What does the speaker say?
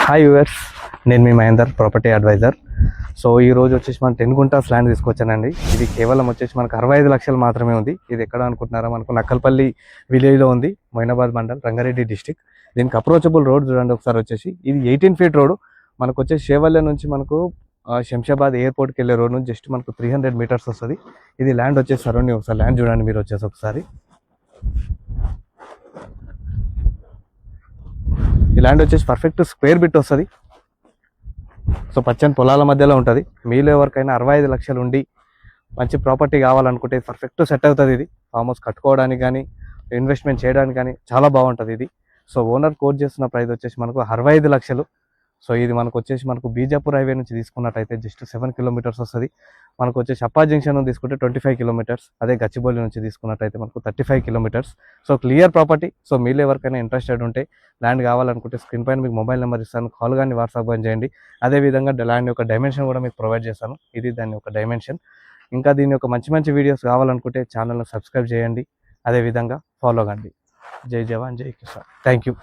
Hi viewers, నేను మీ Mahender, property advisor. So ఈ రోజు వచ్చేసి మనం 10 గుంటాస్ ల్యాండ్ తీసుకొచ్చానండి. ఇది కేవలం వచ్చేసి మనకు 65 లక్షలు మాత్రమే ఉంది. ఇది ఎక్కడ అనుకుంటున్నారా, మనకు నక్కల్పల్లి విలేజ్లో ఉంది, మొయినాబాద్ మండల్, రంగారెడ్డి డిస్టిక్. దీనికి అప్రోచబుల్ రోడ్ చూడండి ఒకసారి. వచ్చేసి ఇది 18 ఫీట్ రోడ్. మనకు వచ్చేసి షేవల్య నుంచి మనకు శంషాబాద్ ఎయిర్పోర్ట్కి వెళ్ళే రోడ్ నుంచి జస్ట్ మనకు 300 మీటర్స్ వస్తుంది. ఇది ల్యాండ్ వచ్చేసి సరౌండింగ్ ఒకసారి ల్యాండ్ చూడండి మీరు వచ్చేసి ఒకసారి. ఈ ల్యాండ్ వచ్చేసి పర్ఫెక్ట్ స్క్వేర్ బిట్ వస్తుంది. సో పచ్చని పొలాల మధ్యలో ఉంటుంది. మీలో ఎవరికైనా 65 లక్షలు ఉండి మంచి ప్రాపర్టీ కావాలనుకుంటే పర్ఫెక్ట్ సెట్ అవుతుంది. ఇది ఫామ్ హౌస్ కట్టుకోవడానికి కానీ ఇన్వెస్ట్మెంట్ చేయడానికి కానీ చాలా బాగుంటుంది ఇది. సో ఓనర్ కోట్ చేస్తున్న ప్రైస్ వచ్చేసి మనకు 65 లక్షలు. సో ఇది మనకు వచ్చేసి మనకు బీజాపూర్ హైవే నుంచి తీసుకున్నట్టయితే జస్ట్ 7 కిలోమీటర్స్ వస్తుంది. మనకు వచ్చేసి అప్పా జంక్షన్ తీసుకుంటే 25 కిలోమీటర్స్. అదే గచ్చిబౌలి నుంచి తీసుకున్నట్టయితే మనకు 35 kilometres. So clear property. So మీరు ఎవరికైనా ఇంట్రెస్టెడ్ ఉంటే ల్యాండ్ కావాలనుకుంటే స్క్రీన్ పైన మీకు మొబైల్ నెంబర్ ఇస్తాను, కాల్ కానీ వాట్సాప్ కానీ చేయండి. అదేవిధంగా ల్యాండ్ యొక్క డైమెన్షన్ కూడా మీకు ప్రొవైడ్ చేస్తాను. ఇది దాని యొక్క డైమెన్షన్. ఇంకా దీని యొక్క మంచి మంచి వీడియోస్ కావాలనుకుంటే ఛానల్ను సబ్స్క్రైబ్ చేయండి, అదేవిధంగా ఫాలో కండి. జై జవాన్ జై కిసాన్. Thank you.